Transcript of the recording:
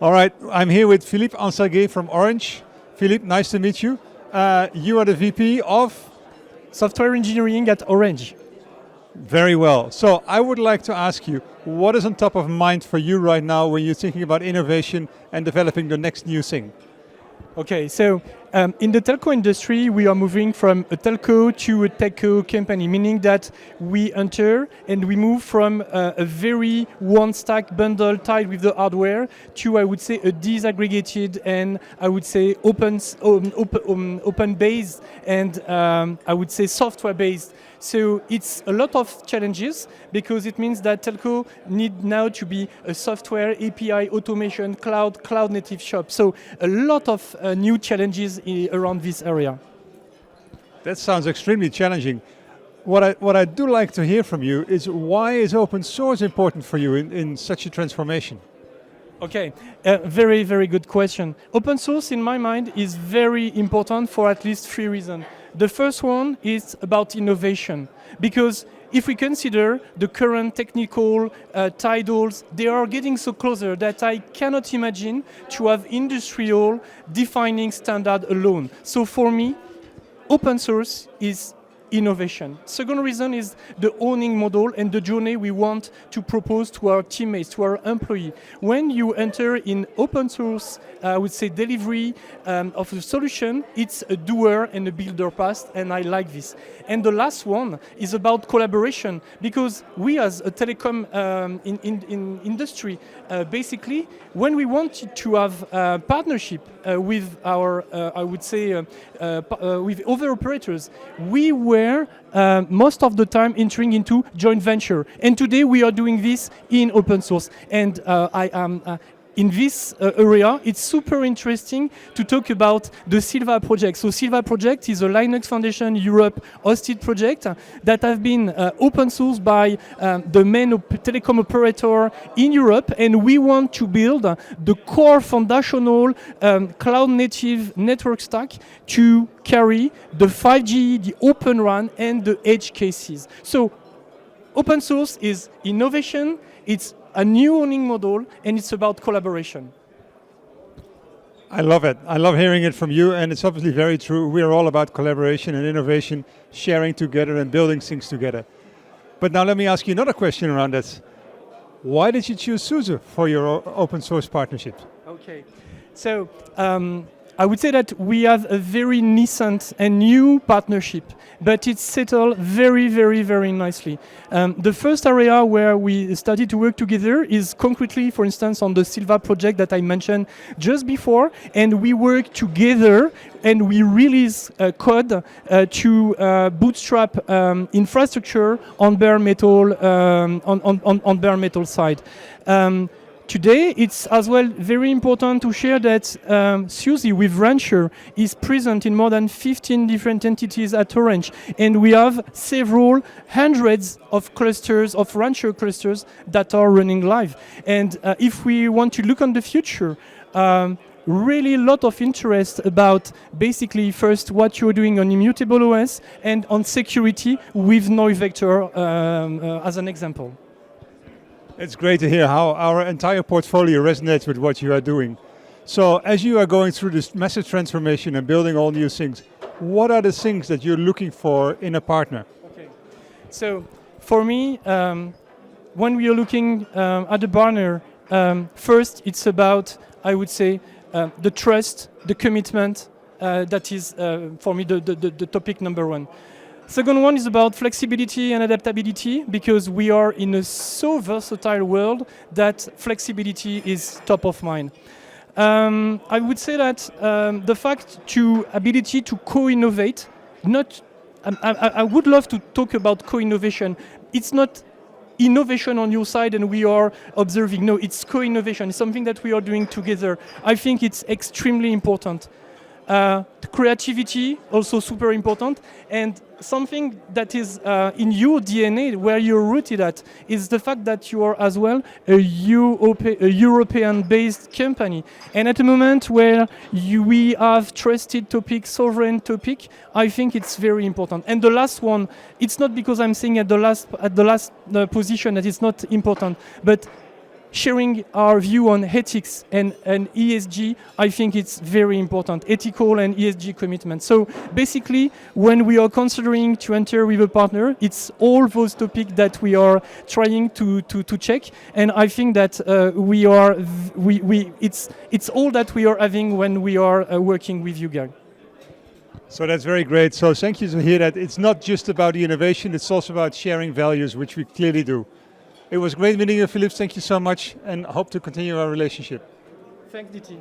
All right, I'm here with Philippe Ensarguet from Orange. Philippe, nice to meet you. You are the VP of? Software engineering at Orange. Very well. So I would like to ask you, what is on top of mind for you right now when you're thinking about innovation and developing the next new thing? Okay, so in the telco industry, we are moving from a telco to a techco company, meaning that we enter and we move from a very one-stack bundle tied with the hardware to, I would say, a disaggregated and I would say open-based and I would say software-based. So it's a lot of challenges because it means that telco need now to be a software, API, automation, cloud native shop. So a lot of new challenges around this area. That sounds extremely challenging. What I do like to hear from you is why is open source important for you in such a transformation? Okay, very, very good question. Open source, in my mind, is very important for at least 3 reasons. The first one is about innovation, because if we consider the current technical titles, they are getting so closer that I cannot imagine to have industrial defining standard alone. So for me, open source is innovation. Second reason is the owning model and the journey we want to propose to our teammates, to our employee. When you enter in open source, I would say delivery of a solution, it's a doer and a builder path, and I like this. And the last one is about collaboration, because we as a telecom in industry, basically, when we wanted to have a partnership with our, I would say, with other operators, we were most of the time entering into joint venture. And today we are doing this in open source. And I am in this area, it's super interesting to talk about the Silva project. So Silva project is a Linux Foundation Europe hosted project that have been open sourced by the main telecom operator in Europe, and we want to build the core foundational cloud native network stack to carry the 5G, the Open RAN, and the edge cases. So open source is innovation, it's a new owning model, and it's about collaboration. I love it. I love hearing it from you, and it's obviously very true. We are all about collaboration and innovation, sharing together and building things together. But now let me ask you another question around that. Why did you choose SUSE for your open source partnerships? Okay, so I would say that we have a very nascent and new partnership, but it's settled very, very, very nicely. The first area where we started to work together is concretely, for instance, on the Silva project that I mentioned just before, and we work together and we release code to bootstrap infrastructure on bare metal on bare metal side. Today, it's as well very important to share that SUSE with Rancher is present in more than 15 different entities at Orange, and we have several hundreds of clusters, of Rancher clusters that are running live. And if we want to look on the future, really a lot of interest about basically first what you're doing on Immutable OS and on security with Noise Vector as an example. It's great to hear how our entire portfolio resonates with what you are doing. So as you are going through this massive transformation and building all new things, what are the things that you're looking for in a partner? Okay. So for me, when we are looking at a partner, first it's about, I would say, the trust, the commitment, that is for me the topic number one. Second one is about flexibility and adaptability, because we are in a so versatile world that flexibility is top of mind. I would say that the ability to co-innovate, I would love to talk about co-innovation. It's not innovation on your side and we are observing. No, it's co-innovation. It's something that we are doing together. I think it's extremely important. Creativity, also super important. And something that is in your DNA, where you're rooted at, is the fact that you are as well a European-based company. And at the moment where we have trusted topic, sovereign topic, I think it's very important. And the last one, it's not because I'm saying at the last position that it's not important, but sharing our view on ethics and ESG, I think it's very important, ethical and ESG commitment. So basically, when we are considering to enter with a partner, it's all those topics that we are trying to check, and I think that it's all that we are having when we are working with you guys. So that's very great. So thank you to hear that it's not just about the innovation, it's also about sharing values, which we clearly do. It was great meeting you, Philippe. Thank you so much, and I hope to continue our relationship. Thanks, DT.